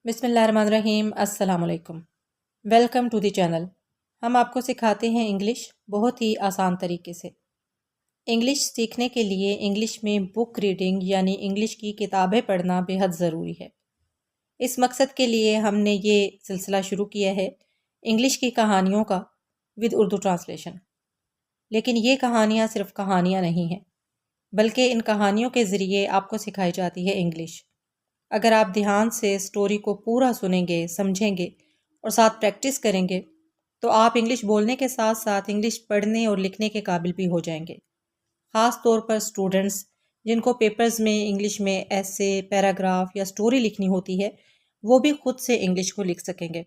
बिस्मिल्लाहिर्रहमानिर्रहीम अस्सलाम वालेकुम। Welcome to the channel. हम आपको सिखाते हैं इंग्लिश बहुत ही आसान तरीके से। इंग्लिश सीखने के लिए इंग्लिश में बुक रीडिंग यानी इंग्लिश की किताबें पढ़ना बेहद ज़रूरी है। इस मकसद के लिए हमने ये सिलसिला शुरू किया है इंग्लिश की कहानियों का विद उर्दू ट्रांसलेशन। लेकिन ये कहानियाँ सिर्फ कहानियाँ नहीं हैं, बल्कि इन कहानियों के ज़रिए आपको सिखाई जाती है इंग्लिश। अगर आप ध्यान से स्टोरी को पूरा सुनेंगे, समझेंगे और साथ प्रैक्टिस करेंगे, तो आप इंग्लिश बोलने के साथ साथ इंग्लिश पढ़ने और लिखने के काबिल भी हो जाएंगे। ख़ास तौर पर स्टूडेंट्स जिनको पेपर्स में इंग्लिश में ऐसे, पैराग्राफ या स्टोरी लिखनी होती है, वो भी खुद से इंग्लिश को लिख सकेंगे।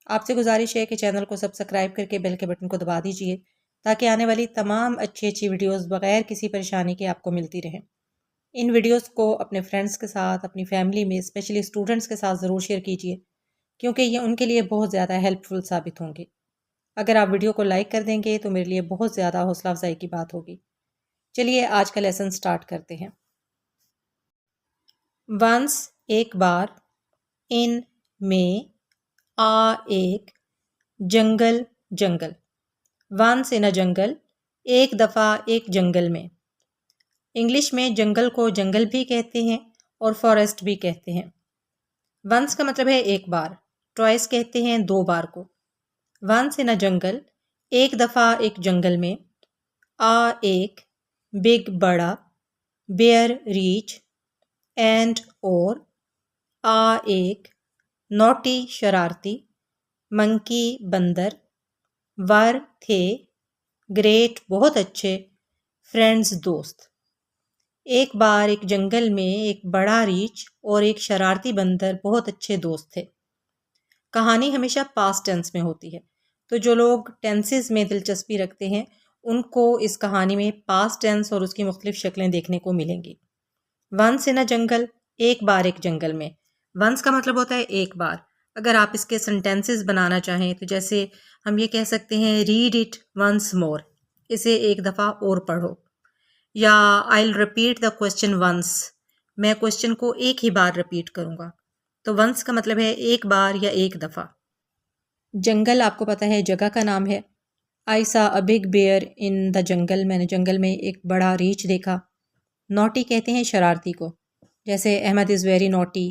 आपसे गुजारिश है कि चैनल को सब्सक्राइब करके बेल के बटन को दबा दीजिए, ताकि आने वाली तमाम अच्छी अच्छी वीडियोस बगैर किसी परेशानी के आपको मिलती रहें। इन वीडियोस को अपने फ्रेंड्स के साथ, अपनी फैमिली में, स्पेशली स्टूडेंट्स के साथ ज़रूर शेयर कीजिए, क्योंकि ये उनके लिए बहुत ज़्यादा हेल्पफुल साबित होंगे। अगर आप वीडियो को लाइक कर देंगे तो मेरे लिए बहुत ज़्यादा हौसला अफजाई की बात होगी। चलिए आज का लेसन स्टार्ट करते हैं। वंस एक बार, इन में, आ एक, जंगल जंगल। वंस इन अ जंगल, एक दफ़ा एक जंगल में। इंग्लिश में जंगल को जंगल भी कहते हैं और फॉरेस्ट भी कहते हैं। वंस का मतलब है एक बार, ट्वाइस कहते हैं दो बार को। वंस इन अ जंगल, एक दफ़ा एक जंगल में। आ एक, बिग बड़ा, बेयर रीच, एंड और। आ एक, नॉटी शरारती, मंकी बंदर, वर थे, ग्रेट बहुत अच्छे, फ्रेंड्स दोस्त। एक बार एक जंगल में एक बड़ा रीछ और एक शरारती बंदर बहुत अच्छे दोस्त थे। कहानी हमेशा पास्ट टेंस में होती है, तो जो लोग टेंसेस में दिलचस्पी रखते हैं उनको इस कहानी में पास्ट टेंस और उसकी मुख्तलिफ शक्लें देखने को मिलेंगी। वंस इन अ जंगल, एक बार एक जंगल में। वंस का मतलब होता है एक बार। अगर आप इसके सेंटेंसेस बनाना चाहें तो जैसे हम ये कह सकते हैं, रीड इट वंस मोर, इसे एक दफ़ा और पढ़ो। या I will repeat the question once, मैं क्वेश्चन को एक ही बार रिपीट करूँगा। तो वंस का मतलब है एक बार या एक दफ़ा। जंगल आपको पता है जगह का नाम है। I saw a big bear in the jungle, मैंने जंगल में एक बड़ा रीछ देखा। नॉटी कहते हैं शरारती को, जैसे Ahmed is very naughty,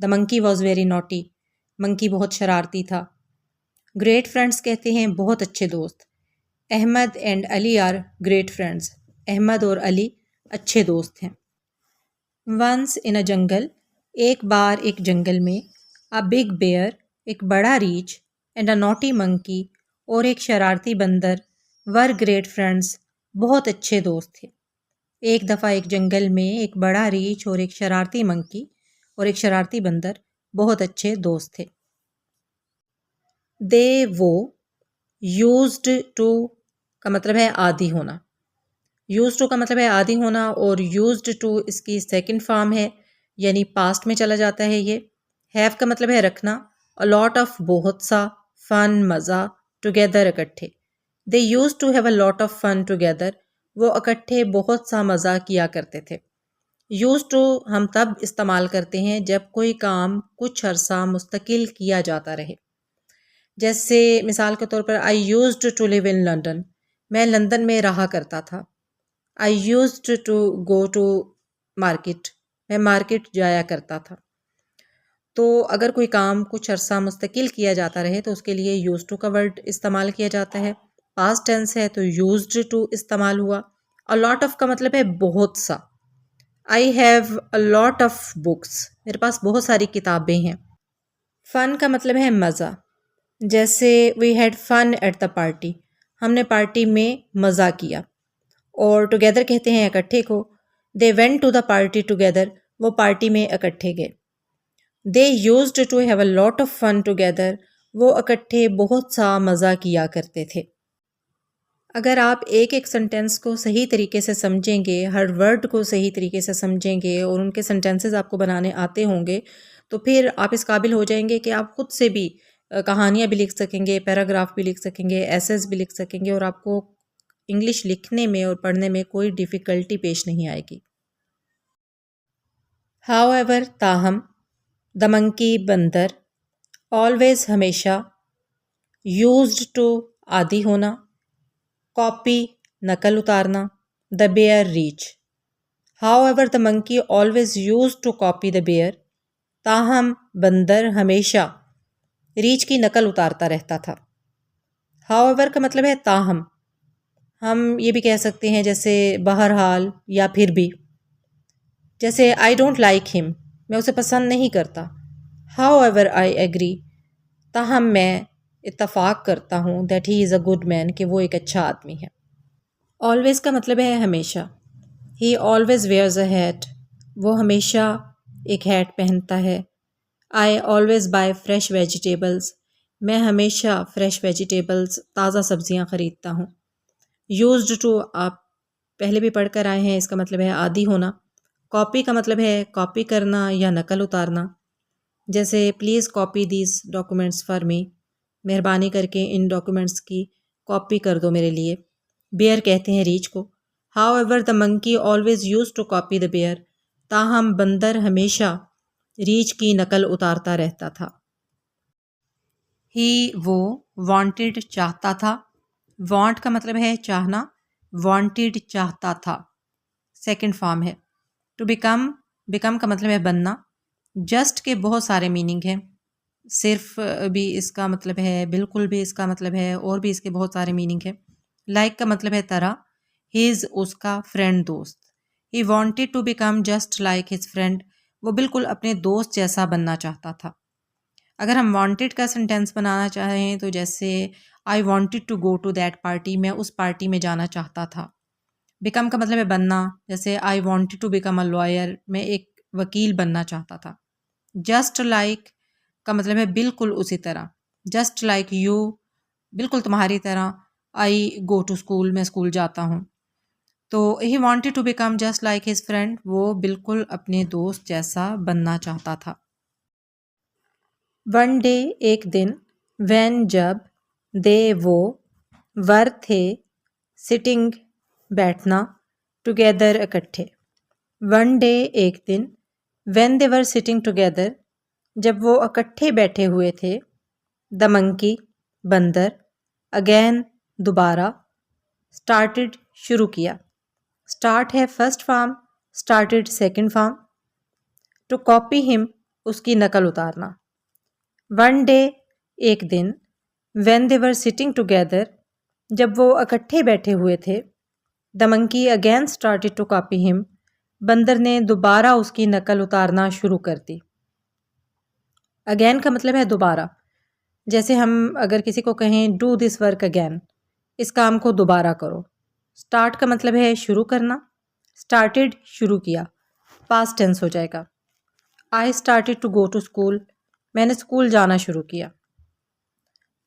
the monkey was very naughty, monkey बहुत शरारती था। ग्रेट फ्रेंड्स कहते हैं बहुत अच्छे दोस्त। Ahmed and Ali are great friends, Ahmed और अली अच्छे दोस्त हैं। वंस इन अ जंगल, एक बार एक जंगल में। अ बिग बेयर, एक बड़ा रीछ, एंड अ नॉटी मंकी, और एक शरारती बंदर, वर ग्रेट फ्रेंड्स, बहुत अच्छे दोस्त थे। एक दफ़ा एक जंगल में एक बड़ा रीछ और एक शरारती मंकी और एक शरारती बंदर बहुत अच्छे दोस्त थे। दे वो, यूज्ड टू का मतलब है आदी होना। यूज टू का मतलब है आदी होना और यूज्ड टू इसकी सेकंड फॉर्म है, यानी पास्ट में चला जाता है ये। हैव का मतलब है रखना। अ लॉट ऑफ बहुत सा, फन मज़ा, टुगेदर इकट्ठे। They use to have a lot of fun together, वो इकट्ठे बहुत सा मज़ा किया करते थे। यूज टू हम तब इस्तेमाल करते हैं जब कोई काम कुछ अरसा मुस्तकिल किया जाता रहे। जैसे मिसाल के तौर पर, I used to live in London, मैं लंदन में रहा करता था। I used to go to market, मैं मार्केट जाया करता था। तो अगर कोई काम कुछ अरसा मुस्तकिल किया जाता रहे तो उसके लिए यूज टू का वर्ड इस्तेमाल किया जाता है। पास्ट टेंस है तो यूज्ड टू इस्तेमाल हुआ। अ लॉट ऑफ का मतलब है बहुत सा। I have a lot of books, मेरे पास बहुत सारी किताबें हैं। फन का मतलब है मज़ा, जैसे we had fun at the party, हमने पार्टी में मज़ा किया। और टुगेदर कहते हैं इकट्ठे को। They went to the party together, वो पार्टी में इकट्ठे गए। They used to have a lot of fun together, वो इकट्ठे बहुत सा मज़ा किया करते थे। अगर आप एक एक सेंटेंस को सही तरीके से समझेंगे, हर वर्ड को सही तरीके से समझेंगे और उनके सेंटेंसेस आपको बनाने आते होंगे, तो फिर आप इस काबिल हो जाएंगे कि आप खुद से भी कहानियाँ भी लिख सकेंगे, पैराग्राफ भी लिख सकेंगे, एसेस भी लिख सकेंगे और आपको इंग्लिश लिखने में और पढ़ने में कोई डिफ़िकल्टी पेश नहीं आएगी। हाउएवर ताहम, द मंकी बंदर, ऑलवेज हमेशा, यूज्ड टू आदि होना, कॉपी नकल उतारना, द बेयर रीच। However the monkey always used to copy the bear, ताहम बंदर हमेशा रीच की नकल उतारता रहता था। हाउएवर का मतलब है ताहम। हम ये भी कह सकते हैं जैसे बहरहाल या फिर भी। जैसे आई डोंट लाइक हिम, मैं उसे पसंद नहीं करता। हाउएवर आई एग्री, ताहम मैं इत्तफाक करता हूँ that he is a good man, कि वो एक अच्छा आदमी है। ऑलवेज़ का मतलब है हमेशा। He always wears a hat, वो हमेशा एक हैट पहनता है। I always buy fresh vegetables, मैं हमेशा फ्रेश वेजिटेबल्स ताज़ा सब्जियां ख़रीदता हूँ। यूज्ड टू आप पहले भी पढ़ कर आए हैं, इसका मतलब है आदी होना। कॉपी का मतलब है कॉपी करना या नकल उतारना। जैसे please copy these documents for me, मेहरबानी करके इन डॉक्यूमेंट्स की कॉपी कर दो मेरे लिए। बेयर कहते हैं रीछ को। However the monkey always use to copy the bear, ताहम बंदर हमेशा रीछ की नकल उतारता रहता था। ही वो वांटेड चाहता था, वांट का मतलब है चाहना, वांटेड चाहता था सेकंड फॉर्म है। टू बिकम, बिकम का मतलब है बनना। जस्ट के बहुत सारे मीनिंग हैं, सिर्फ भी इसका मतलब है, बिल्कुल भी इसका मतलब है, और भी इसके बहुत सारे मीनिंग हैं। लाइक का मतलब है तरह। हिज उसका फ्रेंड दोस्त। He wanted to become just like his friend, वो बिल्कुल अपने दोस्त जैसा बनना चाहता था। अगर हम वांटेड का सेंटेंस बनाना चाहें तो जैसे I wanted to go to that party, मैं उस पार्टी में जाना चाहता था। बिकम का मतलब है बनना, जैसे I wanted to become a lawyer, मैं एक वकील बनना चाहता था। जस्ट लाइक का मतलब है बिल्कुल उसी तरह। जस्ट लाइक यू, बिल्कुल तुम्हारी तरह। आई गो टू स्कूल, मैं स्कूल जाता हूँ। तो he wanted to become just like his friend, वो बिल्कुल अपने दोस्त जैसा बनना चाहता था। वन डे एक दिन, वैन जब, दे वो, वर थे, सिटिंग बैठना, टुगेदर इकट्ठे। वन डे एक दिन, when they were sitting together, जब वो इकट्ठे बैठे हुए थे। द मंकी बंदर, अगेन दोबारा, स्टार्टेड शुरू किया। स्टार्ट है first form, started second form. To copy him, उसकी नकल उतारना। वन डे एक दिन, when they were sitting together, जब वो इकट्ठे बैठे हुए थे। The monkey again started to copy him, बंदर ने दोबारा उसकी नकल उतारना शुरू कर दी। अगेन का मतलब है दोबारा। जैसे हम अगर किसी को कहें डू दिस वर्क अगेन, इस काम को दोबारा करो। स्टार्ट का मतलब है शुरू करना। स्टार्टेड शुरू किया, पास्ट टेंस हो जाएगा। I started to go to school, मैंने स्कूल जाना शुरू किया।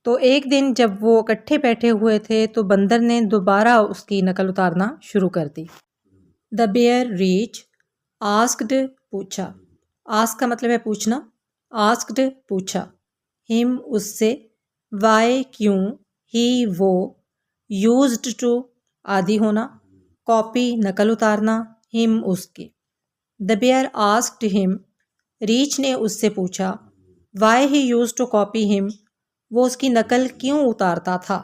तो एक दिन जब वो इकट्ठे बैठे हुए थे तो बंदर ने दोबारा उसकी नकल उतारना शुरू कर दी। द बेयर रीच, आस्क्ड पूछा। आस्क का मतलब है पूछना। आस्क्ड पूछा। हिम उससे, वाई क्यों, ही वो, यूज्ड टू आदि होना, कॉपी नकल उतारना, हिम उसकी। द बेयर आस्क्ड हिम, रीच ने उससे पूछा। Why he used to copy him, वो उसकी नकल क्यों उतारता था।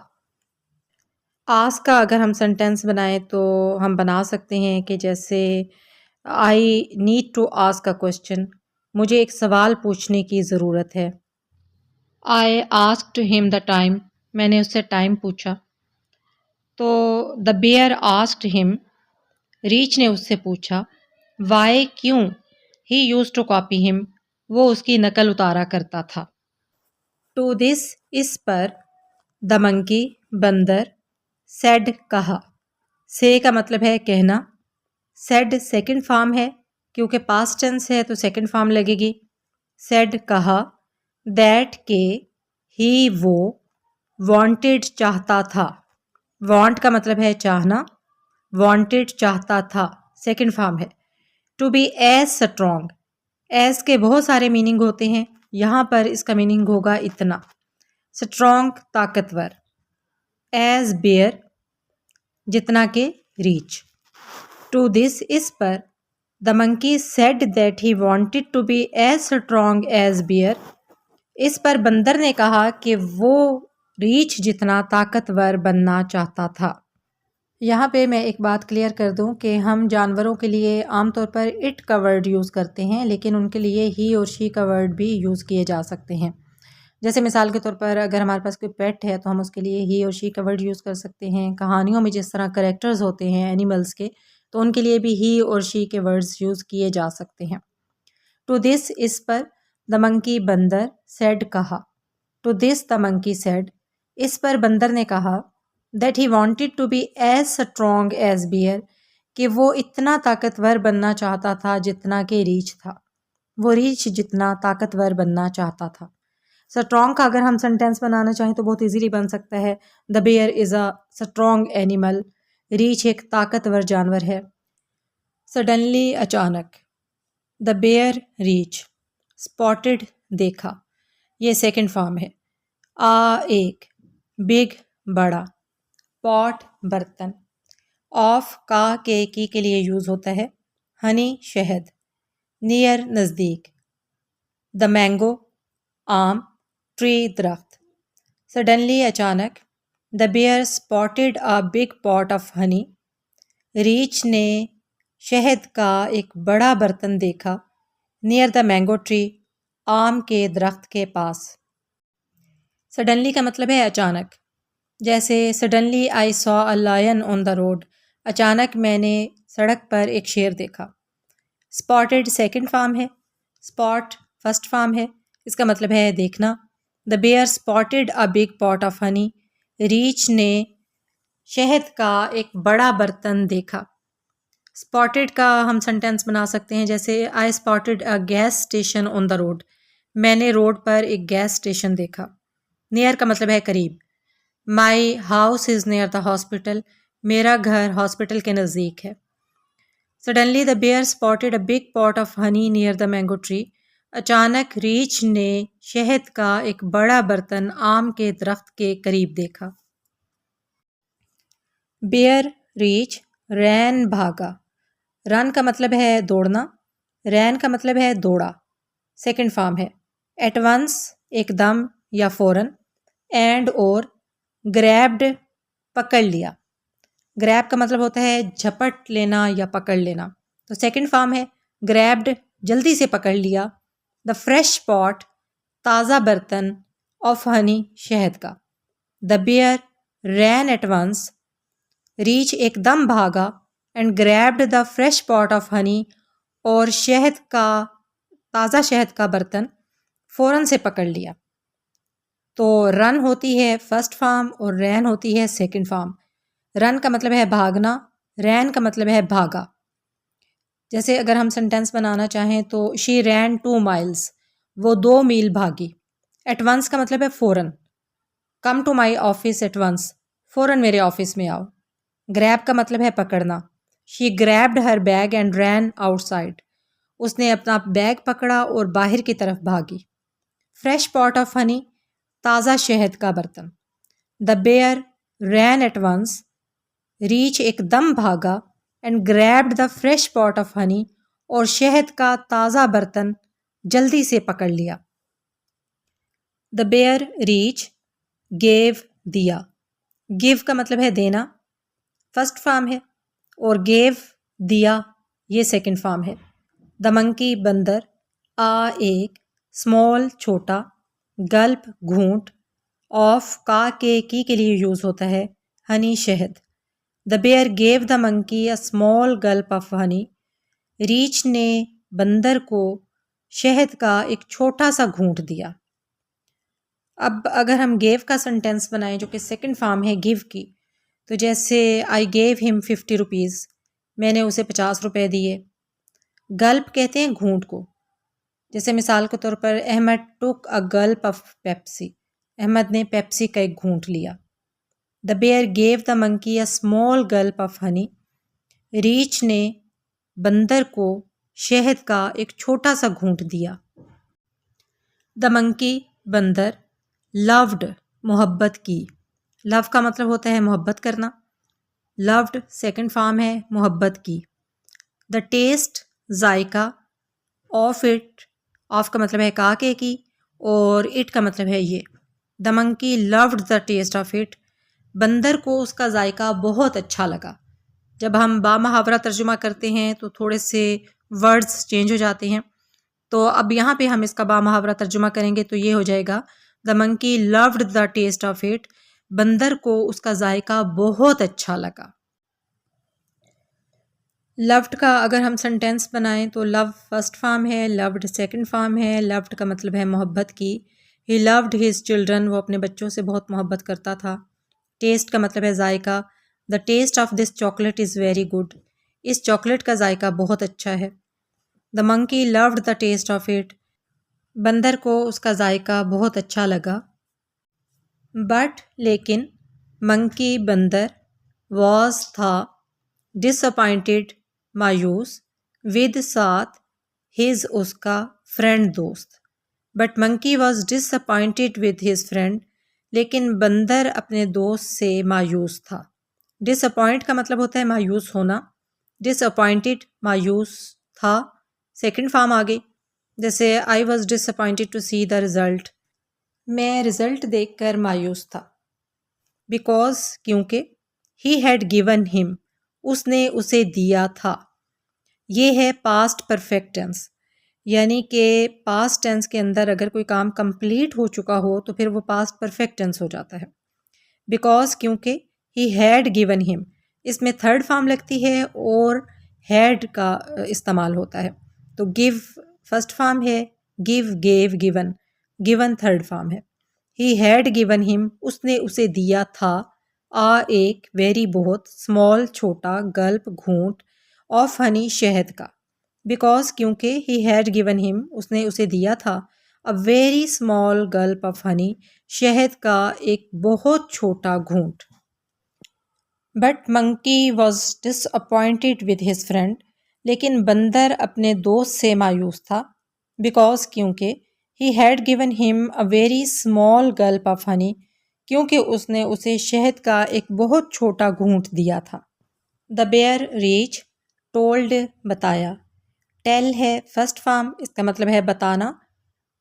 आस्क का अगर हम सेंटेंस बनाएं तो हम बना सकते हैं कि जैसे I need to ask a question, मुझे एक सवाल पूछने की ज़रूरत है। I asked him the time, मैंने उससे टाइम पूछा। तो द बेयर आस्क्ड हिम, रीच ने उससे पूछा। वाई क्यों, he used to copy him, वो उसकी नकल उतारा करता था। टू दिस, इस पर। द मंकी बंदर, सेड कहा। से का मतलब है कहना। सेड सेकंड फॉर्म है, क्योंकि पास्ट टेंस है तो सेकंड फॉर्म लगेगी। सेड कहा। दैट के, ही वो, वांटेड चाहता था। वांट का मतलब है चाहना, वांटेड चाहता था सेकंड फॉर्म है। To be as strong, as के बहुत सारे मीनिंग होते हैं, यहाँ पर इसका मीनिंग होगा इतना। स्ट्रॉन्ग ताकतवर। एज बेयर, जितना के रीच। टू दिस, इस पर। The monkey said that he wanted to be as strong as bear. इस पर बंदर ने कहा कि वो रीछ जितना ताकतवर बनना चाहता था। यहाँ पे मैं एक बात क्लियर कर दूँ कि हम जानवरों के लिए आमतौर पर इट का वर्ड यूज़ करते हैं, लेकिन उनके लिए ही और शी का वर्ड भी यूज़ किए जा सकते हैं। जैसे मिसाल के तौर पर अगर हमारे पास कोई पेट है तो हम उसके लिए ही और शी का वर्ड यूज़ कर सकते हैं। कहानियों में जिस तरह कैरेक्टर्स होते हैं एनिमल्स के, तो उनके लिए भी ही और शी के वर्ड्स यूज़ किए जा सकते हैं। टू दिस, इस पर, द मंकी बंदर, सेड कहा। To this the monkey said, इस पर बंदर ने कहा, that he wanted to be as strong as bear, कि वो इतना ताकतवर बनना चाहता था जितना कि रीछ था। वो रीछ जितना ताकतवर बनना चाहता था। स्ट्रॉन्ग का अगर हम सेंटेंस बनाना चाहें तो बहुत इजीली बन सकता है, the bear is a strong animal. रीछ एक ताकतवर जानवर है। सडनली, अचानक। द बेयर रीच, स्पॉटेड, देखा, ये सेकंड फॉर्म है। एक, बिग, बड़ा, पॉट, बर्तन, ऑफ, का, की के लिए यूज़ होता है, हनी, शहद, नियर, नज़दीक, द मैंगो, आम, ट्री, दरख्त। सडनली, अचानक। The bear spotted a big pot of honey, रीछ ने शहद का एक बड़ा बर्तन देखा, नियर द मैंगो ट्री, आम के दरख्त के पास। सडनली का मतलब है अचानक। जैसे suddenly I saw a lion on the road, अचानक मैंने सड़क पर एक शेर देखा। स्पॉटेड सेकंड फॉर्म है, स्पॉट फर्स्ट फॉर्म है, इसका मतलब है देखना। The bear spotted a big pot of honey, रीछ ने शहद का एक बड़ा बर्तन देखा। स्पॉटेड का हम सेंटेंस बना सकते हैं जैसे आई spotted a gas station on the road, मैंने रोड पर एक गैस स्टेशन देखा। नियर का मतलब है करीब। My house is near the hospital, मेरा घर हॉस्पिटल के नज़दीक है। Suddenly the bear spotted a big pot of honey near the mango tree, अचानक रीछ ने शहद का एक बड़ा बर्तन आम के दरख्त के करीब देखा। बेयर रीच रैन, भागा। रन का मतलब है दौड़ना, रैन का मतलब है दौड़ा, सेकंड फॉर्म है। एट वंस, एकदम या फौरन। एंड और, ग्रैब्ड, पकड़ लिया। ग्रैब का मतलब होता है झपट लेना या पकड़ लेना, तो सेकंड फॉर्म है ग्रैब्ड, जल्दी से पकड़ लिया। द फ्रेश पॉट, ताज़ा बर्तन, ऑफ हनी, शहद का। The bear ran at once, रीछ एकदम भागा, and grabbed the fresh pot of honey, और शहद का, ताज़ा शहद का बर्तन फ़ौरन से पकड़ लिया। तो रन होती है फर्स्ट फॉर्म और रैन होती है सेकंड फॉर्म। रन का मतलब है भागना, रैन का मतलब है भागा। जैसे अगर हम सेंटेंस बनाना चाहें तो शी रैन 2 माइल्स, वो 2 मील भागी। एट वंस का मतलब है फ़ौरन। Come to my office at once, फ़ौरन मेरे ऑफिस में आओ। ग्रैब का मतलब है पकड़ना। She grabbed her bag and ran outside, उसने अपना बैग पकड़ा और बाहर की तरफ भागी। फ्रेश पॉट ऑफ हनी, ताज़ा शहद का बर्तन। The bear ran at once, रीछ एकदम भागा, and grabbed the fresh pot of honey, और शहद का ताज़ा बर्तन जल्दी से पकड़ लिया। द बेयर रीच गेव, दिया। गिव का मतलब है देना, फर्स्ट फॉर्म है, और गेव, दिया, ये सेकंड फॉर्म है। द मंकी, बंदर, आ, एक, स्मॉल, छोटा, गल्प, घूंट, ऑफ, का, के लिए यूज़ होता है, हनी, शहद। The bear gave the monkey a small gulp of honey, रीछ ने बंदर को शहद का एक छोटा सा घूंट दिया। अब अगर हम गेव का सेंटेंस बनाएं जो कि सेकंड फॉर्म है गिव की, तो जैसे आई गेव हिम 50 रुपीज़, मैंने उसे 50 रुपए दिए। गल्प कहते हैं घूंट को, जैसे मिसाल के तौर पर Ahmed took a gulp of Pepsi, Ahmed ने पेप्सी का एक घूंट लिया। The bear gave the monkey a small gulp of honey, रीछ ने बंदर को शहद का एक छोटा सा घूंट दिया। द मंकी, बंदर, लव्ड, मोहब्बत की। लव का मतलब होता है मोहब्बत करना, लव्ड सेकंड फॉर्म है मोहब्बत की। द टेस्ट, जायका, ऑफ इट, ऑफ का मतलब है काके की और इट का मतलब है ये। The monkey loved the taste of it, बंदर को उसका जायका बहुत अच्छा लगा। जब हम बामुहावरा तर्जुमा करते हैं तो थोड़े से वर्ड्स चेंज हो जाते हैं, तो अब यहाँ पे हम इसका बामुहावरा तर्जुमा करेंगे तो ये हो जाएगा the monkey loved the taste of it, बंदर को उसका जायका बहुत अच्छा लगा। लव्ड का अगर हम सेंटेंस बनाएं तो लव फर्स्ट फॉर्म है, लव्ड सेकंड फॉर्म है। लव्ड का मतलब है मोहब्बत की। ही लव्ड हिज चिल्ड्रन, वो अपने बच्चों से बहुत मोहब्बत करता था। टेस्ट का मतलब है जायका। The taste of this chocolate is very good, इस चॉकलेट का जायका बहुत अच्छा है। The monkey loved the taste of it, बंदर को उसका जायका बहुत अच्छा लगा। बट लेकिन, मंकी बंदर, वॉज था, डिसअपॉइंटेड मायूस, विद साथ, हिज उसका, फ्रेंड दोस्त। But monkey was disappointed with his friend, लेकिन बंदर अपने दोस्त से मायूस था। डिसअपॉइंट का मतलब होता है मायूस होना। डिसअपॉइंटेड मायूस था, सेकंड फॉर्म आ गई। जैसे I was disappointed to see the result, मैं रिज़ल्ट देखकर मायूस था। बिकॉज क्योंकि, ही हैड गिवन हिम, उसने उसे दिया था। ये है पास्ट परफेक्ट टेंस, यानी कि पास्ट टेंस के अंदर अगर कोई काम कंप्लीट हो चुका हो तो फिर वो पास्ट परफेक्ट टेंस हो जाता है। बिकॉज क्योंकि, ही हैड गिवन हिम, इसमें थर्ड फॉर्म लगती है और हैड का इस्तेमाल होता है। तो गिव फर्स्ट फॉर्म है, give, gave, given, given third form है। ही हैड गिवन हिम, उसने उसे दिया था। आ एक, वेरी बहुत, स्मॉल छोटा, गल्प घूंट, ऑफ हनी शहद का। बिकॉज क्योंकि, ही हैड गिवन हिम, उसने उसे दिया था, a very small gulp of honey, शहद का एक बहुत छोटा घूंट। But monkey was disappointed with his friend, लेकिन बंदर अपने दोस्त से मायूस था। बिकॉज क्योंकि, he had given him a very small gulp of honey, क्योंकि उसने उसे शहद का एक बहुत छोटा घूंट दिया था। द बेयर रीच, टोल्ड बताया। टेल है फर्स्ट फॉर्म, इसका मतलब है बताना।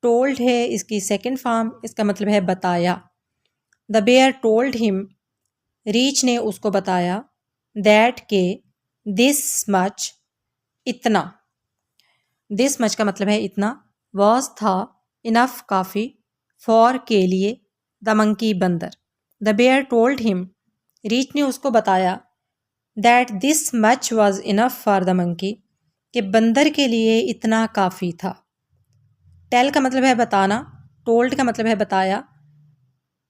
टोल्ड है इसकी सेकंड फॉर्म, इसका मतलब है बताया। द बेयर टोल्ड हिम, रीच ने उसको बताया, दैट के, दिस मच, इतना। दिस मच का मतलब है इतना। वॉज था, इनफ काफ़ी, फॉर के लिए, द मंकी बंदर। द बेयर टोल्ड हिम, रीच ने उसको बताया, that this much was enough for the monkey, कि बंदर के लिए इतना काफ़ी था। टेल का मतलब है बताना, टोल्ड का मतलब है बताया।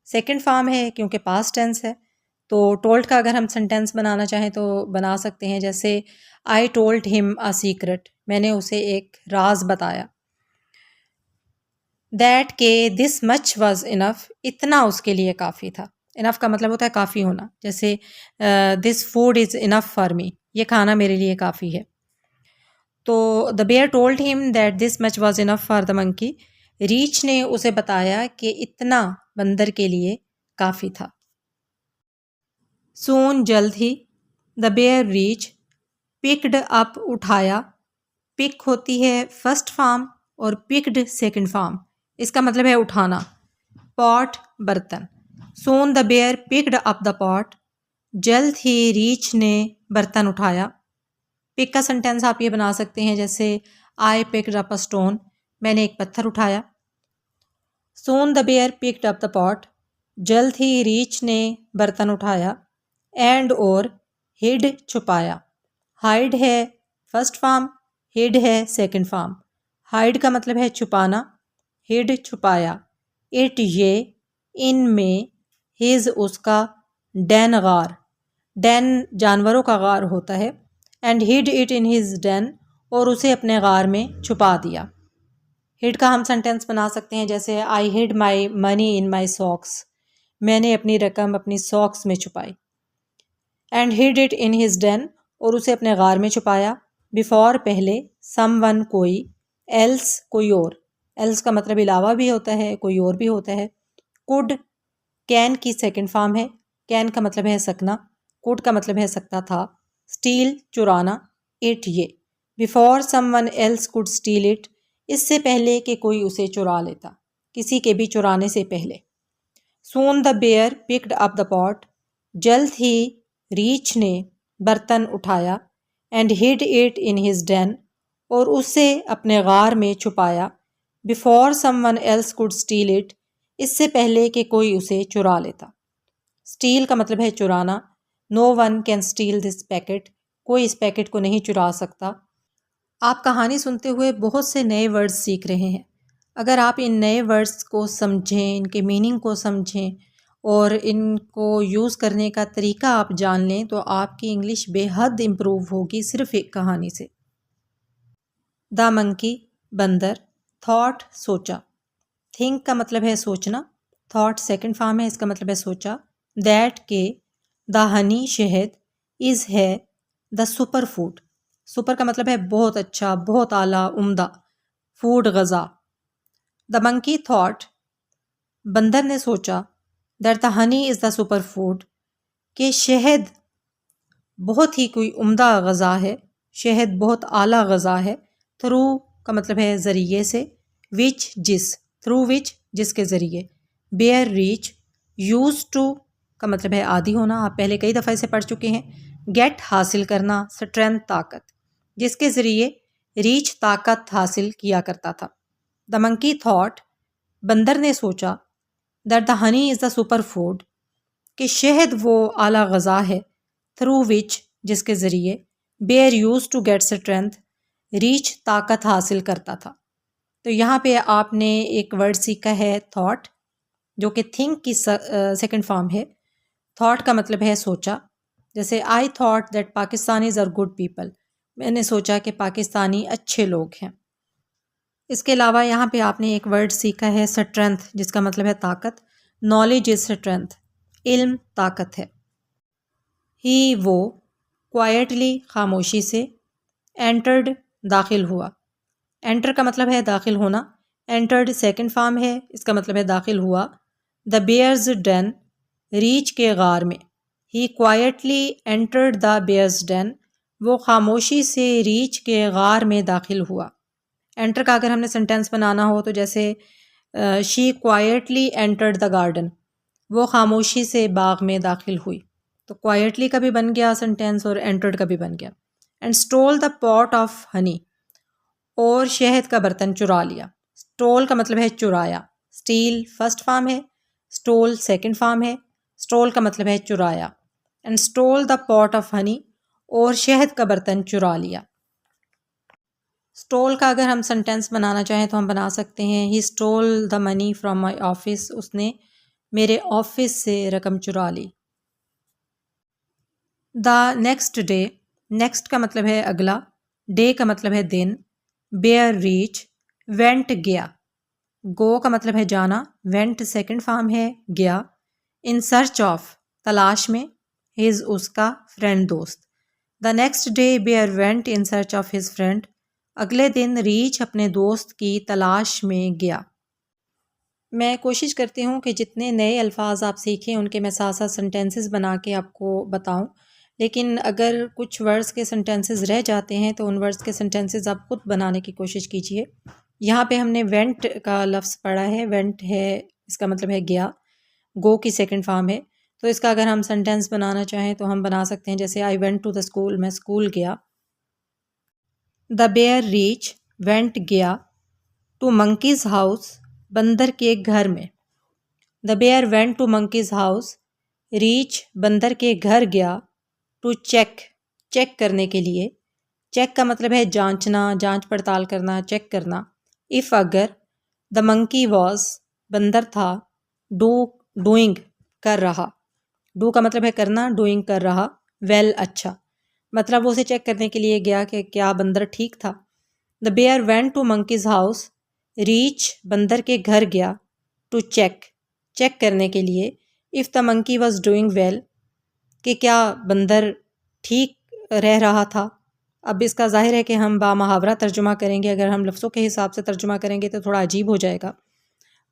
सेकंड फॉर्म है क्योंकि पास्ट टेंस है। तो टोल्ड का अगर हम सेंटेंस बनाना चाहें तो बना सकते हैं, जैसे I told him a secret, मैंने उसे एक राज बताया। दैट के दिस मच वॉज इनफ, इतना उसके लिए काफ़ी था। इनफ का मतलब होता है काफ़ी होना, जैसे this food is enough for me, ये खाना मेरे लिए काफ़ी है। तो the bear told him that this much was enough for the monkey, रीच ने उसे बताया कि इतना बंदर के लिए काफ़ी था। सून जल्द ही, द बेयर रीच, पिक्ड अप उठाया। पिक होती है फर्स्ट फॉर्म और पिक्ड सेकंड फॉर्म, इसका मतलब है उठाना। पॉट बर्तन। Soon the bear picked up the pot, जल्द ही रीच ने बर्तन उठाया। पिक का सेंटेंस आप ये बना सकते हैं, जैसे I picked up a stone, मैंने एक पत्थर उठाया। Soon the bear picked up the pot, जल्द ही रीच ने बर्तन उठाया। एंड और, हिड छुपाया। हाइड है फर्स्ट फॉर्म, हिड है सेकंड फॉर्म। हाइड का मतलब है छुपाना, हिड छुपाया। इट ये, इन में, हिज उसका, डेन गार, डेन जानवरों का गार होता है। And hid it in his den, और उसे अपने गार में छुपा दिया। हिड का हम सेंटेंस बना सकते हैं, जैसे I hid my money in my socks, मैंने अपनी रकम अपनी सॉक्स में छुपाई। And hid it in his den, और उसे अपने गार में छुपाया। बिफोर पहले, समवन कोई, एल्स कोई और, एल्स का मतलब अलावा भी होता है, कोई और भी होता है। कुड, कैन की सेकंड फॉर्म है, कैन का मतलब है सकना, कुड का मतलब है सकता था। स्टील चुराना, इट ये, before someone else could steal it, इससे पहले कि कोई उसे चुरा लेता, किसी के भी चुराने से पहले। Soon the bear picked up the pot, जल्द ही रीछ ने बर्तन उठाया। And hid it in his den, और उसे अपने गार में छुपाया। Before someone else could steal it, इससे पहले कि कोई उसे चुरा लेता। स्टील का मतलब है चुराना। No one can steal this packet, कोई इस पैकेट को नहीं चुरा सकता। आप कहानी सुनते हुए बहुत से नए वर्ड्स सीख रहे हैं। अगर आप इन नए वर्ड्स को समझें, इनके मीनिंग को समझें और इनको यूज़ करने का तरीका आप जान लें तो आपकी इंग्लिश बेहद इम्प्रूव होगी सिर्फ एक कहानी से। द मंकी बंदर, थॉट सोचा। थिंक का मतलब है सोचना, थॉट सेकंड फॉर्म है, इसका मतलब है सोचा। दैट के द हनी शहद, इज़ है द सुपर फूड। सुपर का मतलब है बहुत अच्छा, बहुत आला, उम्दा। Food Gaza. The monkey thought, बंदर ने सोचा, that the honey is the super food, कि शहद बहुत ही कोई उम्दा गज़ा है, शहद बहुत आला गज़ा है। थ्रू का मतलब है ज़रिए से, विच जिस, थ्रू विच जिसके ज़रिए। बेयर रीच, यूज टू का मतलब है आदि होना, आप पहले कई दफ़ा इसे पढ़ चुके हैं। गेट हासिल करना, स्ट्रेंथ ताकत, जिसके ज़रिए रीच ताकत हासिल किया करता था। द मंकी थॉट, बंदर ने सोचा, that the honey is the super food, कि शहद वो आला गज़ा है। थ्रू विच जिसके ज़रिए, bear use to get strength, रीच ताकत हासिल करता था। तो यहाँ पे आपने एक वर्ड सीखा है थॉट, जो कि थिंक की सेकंड फॉर्म है। थॉट का मतलब है सोचा। जैसे I thought that Pakistanis are good people, मैंने सोचा कि पाकिस्तानी अच्छे लोग हैं। इसके अलावा यहाँ पे आपने एक वर्ड सीखा है स्ट्रेंथ, जिसका मतलब है ताकत। नॉलेज इज स्ट्रेंथ, इल्म ताकत है। ही वो, क्वाइटली खामोशी से। एंटर्ड दाखिल हुआ। एंटर का मतलब है दाखिल होना। एंटर्ड सेकंड फॉर्म है, इसका मतलब है दाखिल हुआ। द बेयर्स डेन, रीछ के गार में। He quietly entered the bear's den, वो खामोशी से रीछ के गार में दाखिल हुआ। एंटर का अगर हमने सेंटेंस बनाना हो तो जैसे she quietly entered the garden, वो खामोशी से बाग में दाखिल हुई। तो क्वाइटली का भी बन गया सेंटेंस और एंटर्ड का भी बन गया। And stole the pot of honey, और शहद का बर्तन चुरा लिया। स्टोल का मतलब है चुराया। स्टील फर्स्ट फॉर्म है, स्टोल सेकंड फॉर्म है। स्टोल का मतलब है चुराया। And stole the pot of honey, और शहद का बर्तन चुरा लिया। स्टोल का अगर हम सेंटेंस बनाना चाहें तो हम बना सकते हैं, he stole the money from my office, उसने मेरे ऑफिस से रकम चुरा ली। द नेक्स्ट डे, नेक्स्ट का मतलब है अगला, डे का मतलब है दिन। बेयर रीच, वेंट गया। गो का मतलब है जाना, वेंट सेकंड फॉर्म है गया। इन सर्च ऑफ, तलाश में। हिज उसका, फ्रेंड दोस्त। The next day bear went in search of his friend, अगले दिन रीच अपने दोस्त की तलाश में गया। मैं कोशिश करती हूँ कि जितने नए अल्फाज आप सीखें उनके मैं साथ साथ सेंटेंसेस बना के आपको बताऊँ, लेकिन अगर कुछ वर्ड्स के सेंटेंसेस रह जाते हैं तो उन वर्ड्स के सेंटेंसेस आप खुद बनाने की कोशिश कीजिए। यहाँ पे हमने वेंट का लफ्ज़ पढ़ा है, वेंट है इसका मतलब है गया, गो की सेकंड फॉर्म है। तो इसका अगर हम सेंटेंस बनाना चाहें तो हम बना सकते हैं जैसे I went to the school, मैं स्कूल गया। द बेयर रीच, वेंट गया टू मंकीज़ हाउस, बंदर के घर में। The bear went to monkey's house, रीच बंदर के घर गया। टू चेक, चेक करने के लिए। चेक का मतलब है जांचना, जांच पड़ताल करना, चेक करना। इफ़ अगर, द मंकी वॉज, बंदर था। डू, डूइंग, कर रहा। डू का मतलब है करना, डूइंग कर रहा। वेल, अच्छा, मतलब वो उसे चेक करने के लिए गया कि क्या बंदर ठीक था। The bear went to monkey's house, रीच बंदर के घर गया। टू चेक, चेक करने के लिए। If the monkey was doing well, कि क्या बंदर ठीक रह रहा था। अब इसका ज़ाहिर है कि हम बामुहावरा तर्जुमा करेंगे, अगर हम लफ्ज़ों के हिसाब से तर्जुमा करेंगे तो थोड़ा अजीब हो जाएगा।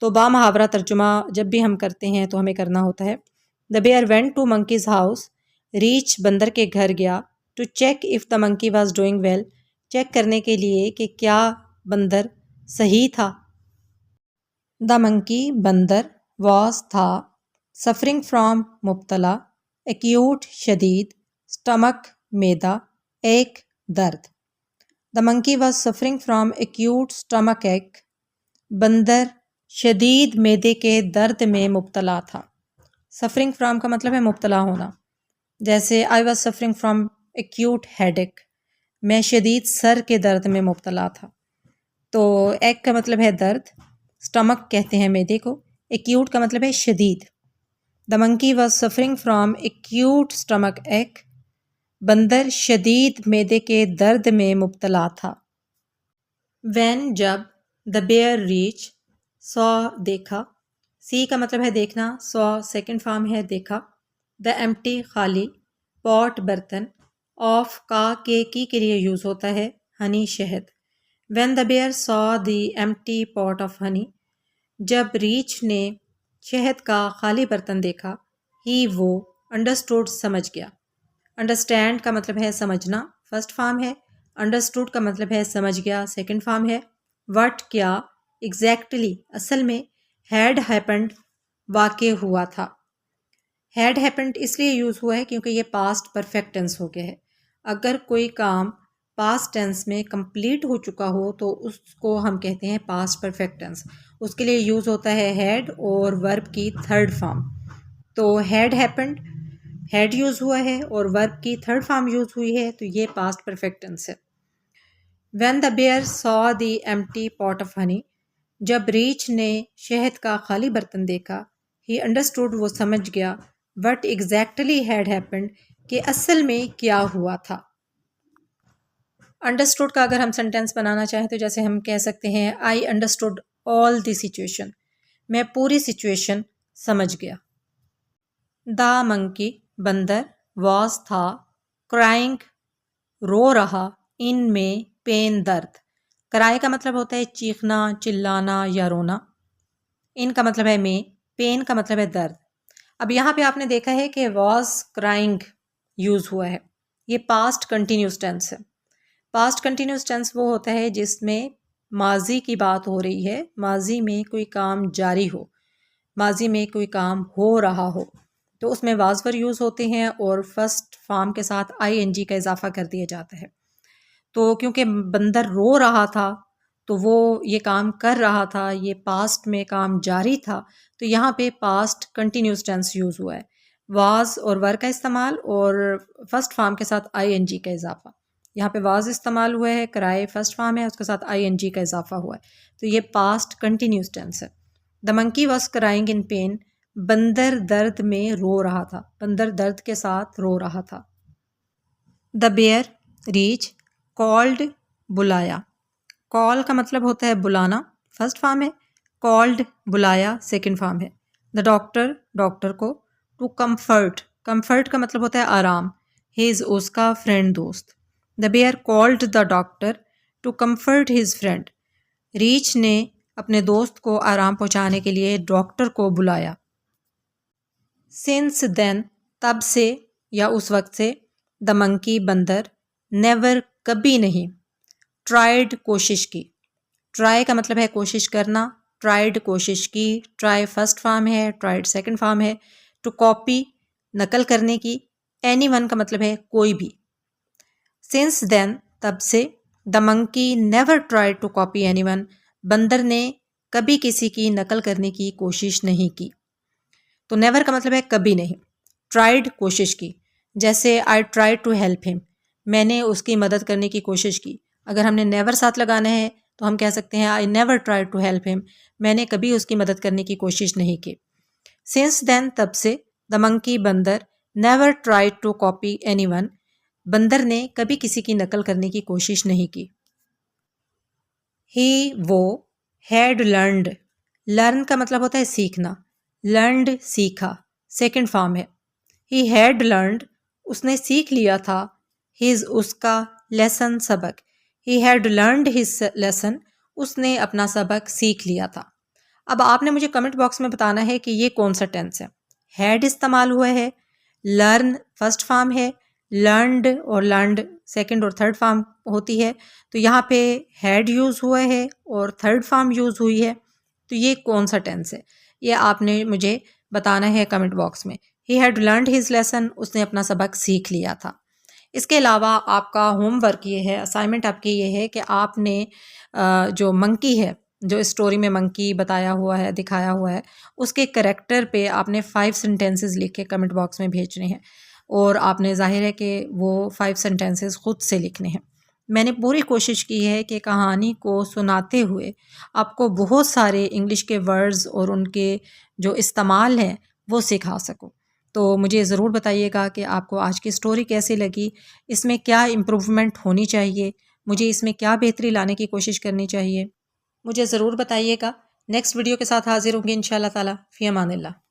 तो बामुहावरा तर्जुमा जब भी हम करते हैं तो हमें करना होता है। The bear went to monkey's house, रीच बंदर के घर गया। To check if the monkey was doing well, check करने के लिए कि क्या बंदर सही था। द मंकी बंदर वॉज था सफरिंग फ्रॉम मुब्तला एक्यूट शदीद स्टमक मैदा एक दर्द। The monkey was suffering from acute stomach एक बंदर शदीद मैदे के दर्द में मुब्तला था। सफरिंग फ्रॉम का मतलब है मुब्तला होना। जैसे I was suffering from acute headache, मैं शदीद सर के दर्द में मुब्तला था। तो एक का मतलब है दर्द, स्टमक कहते हैं मैदे को, एक्यूट का मतलब है शदीद। The monkey was suffering from acute stomach एक, बंदर शदीद मैदे के दर्द में मुब्तला था। वैन जब, द बेयर रीच, सॉ देखा, सी का मतलब है देखना, सॉ सेकंड फॉर्म है देखा। द एम्प्टी खाली, पॉट बर्तन, ऑफ का के लिए यूज़ होता है, हनी शहद। When the bear saw the empty pot of honey, जब रीछ ने शहद का खाली बर्तन देखा, ही वो अंडरस्टूड समझ गया। अंडरस्टैंड का मतलब है समझना, फर्स्ट फॉर्म है। अंडरस्टूड का मतलब है समझ गया, सेकंड फॉर्म है। व्हाट क्या, एग्जैक्टली असल में, हैड हैपेंड वाक़ हुआ था। हैड हैपेंड इसलिए यूज़ हुआ है क्योंकि ये पास्ट परफेक्ट टेंस हो गया है। अगर कोई काम पास्ट टेंस में कंप्लीट हो चुका हो तो उसको हम कहते हैं पास्ट परफेक्ट टेंस। उसके लिए यूज़ होता है हैड और वर्ब की थर्ड फॉर्म। तो हैड हैपेंड, हैड यूज़ हुआ है और वर्ब की थर्ड फॉर्म यूज़ हुई है, तो ये पास्ट परफेक्ट टेंस है। When the bear saw the empty pot of honey, जब रीछ ने शहद का खाली बर्तन देखा, ही अंडरस्टूड वो समझ गया, व्हाट एग्जैक्टली हैड हैपेंड कि असल में क्या हुआ था। अंडरस्टूड का अगर हम सेंटेंस बनाना चाहें तो जैसे हम कह सकते हैं, I understood all the situation, मैं पूरी सिचुएशन समझ गया। द मंकी बंदर, वॉज था, क्राइंग रो रहा, इन में पेन दर्द। क्राई का मतलब होता है चीखना, चिल्लाना या रोना। इन का मतलब है में, पेन का मतलब है दर्द। अब यहाँ पे आपने देखा है कि वॉज क्राइंग यूज़ हुआ है, ये पास्ट कंटिन्यूस टेंस है। पास्ट कंटिन्यूस टेंस वो होता है जिसमें माजी की बात हो रही है, माजी में कोई काम जारी हो, माजी में कोई काम हो रहा हो, तो उसमें वाज वर यूज़ होते हैं और फर्स्ट फॉर्म के साथ आईएनजी का इजाफा कर दिया जाता है। तो क्योंकि बंदर रो रहा था तो वो ये काम कर रहा था, ये पास्ट में काम जारी था, तो यहाँ पे पास्ट कंटिन्यूस टेंस यूज़ हुआ है। वाज और वर का इस्तेमाल और फर्स्ट फॉर्म के साथ आईएनजी का इजाफा। यहाँ पे वाज इस्तेमाल हुआ है, कराए फर्स्ट फॉर्म है, उसके साथ आईएनजी का इजाफा हुआ है, तो ये पास्ट कंटिन्यूस टेंस है। The monkey was crying in pen, बंदर दर्द में रो रहा था, बंदर दर्द के साथ रो रहा था। द बेयर रीच, कॉल्ड बुलाया, कॉल का मतलब होता है बुलाना, फर्स्ट फॉर्म है। कॉल्ड बुलाया, सेकंड फॉर्म है। द डॉक्टर डॉक्टर को, टू कंफर्ट, कंफर्ट का मतलब होता है आराम, हिज उसका, फ्रेंड दोस्त। The bear called the doctor to comfort his friend, रीच ने अपने दोस्त को आराम पहुंचाने के लिए डॉक्टर को बुलाया। सिंस देन, तब से या उस वक्त से, द मंकी बंदर, नेवर कभी नहीं, ट्राइड कोशिश की, ट्राई का मतलब है कोशिश करना, ट्राइड कोशिश की, ट्राई फर्स्ट फॉर्म है, ट्राइड सेकंड फॉर्म है। टू कॉपी नकल करने की, एनी वन का मतलब है कोई भी। सिंस देन तब से, the monkey never tried to copy anyone, बंदर ने कभी किसी की नकल करने की कोशिश नहीं की। तो नेवर का मतलब है कभी नहीं, ट्राइड कोशिश की, जैसे I tried to help him, मैंने उसकी मदद करने की कोशिश की। अगर हमने नेवर साथ लगाना है तो हम कह सकते हैं I never tried to help him, मैंने कभी उसकी मदद करने की कोशिश नहीं की। सिंस देन तब से, द मंकी बंदर, never tried to copy anyone, बंदर ने कभी किसी की नकल करने की कोशिश नहीं की। ही वो, हैड लर्नड, लर्न का मतलब होता है सीखना, लर्नड सीखा, सेकंड फॉर्म है। ही हैड लर्नड, उसने सीख लिया था, हिज उसका, लेसन सबक, he had learned his lesson, उसने अपना सबक सीख लिया था। अब आपने मुझे कमेंट बॉक्स में बताना है कि ये कौन सा टेंस है। हैड इस्तेमाल हुआ है, लर्न फर्स्ट फॉर्म है, लर्नड और लर्नड सेकंड और थर्ड फॉर्म होती है। तो यहाँ पे हैड यूज़ हुआ है और थर्ड फॉर्म यूज़ हुई है। तो ये कौन सा टेंस है, ये आपने मुझे बताना है कमेंट बॉक्स में। He had learned his lesson, उसने अपना सबक सीख लिया था। इसके अलावा आपका होमवर्क ये है, असाइनमेंट आपकी ये है कि आपने जो मंकी है, जो स्टोरी में मंकी बताया हुआ है, दिखाया हुआ है, उसके करैक्टर पे आपने 5 सेंटेंसेस लिख के कमेंट बॉक्स में भेजने हैं और आपने ज़ाहिर है कि वो 5 सेंटेंसेस ख़ुद से लिखने हैं। मैंने पूरी कोशिश की है कि कहानी को सुनाते हुए आपको बहुत सारे इंग्लिश के वर्ड्स और उनके जो इस्तेमाल हैं वो सिखा सकूं। तो मुझे ज़रूर बताइएगा कि आपको आज की स्टोरी कैसी लगी, इसमें क्या इम्प्रूवमेंट होनी चाहिए, मुझे इसमें क्या बेहतरी लाने की कोशिश करनी चाहिए, मुझे ज़रूर बताइएगा। नेक्स्ट वीडियो के साथ हाजिर होंगे इंशाअल्लाह ताला। फ़ी अमानिल्लाह।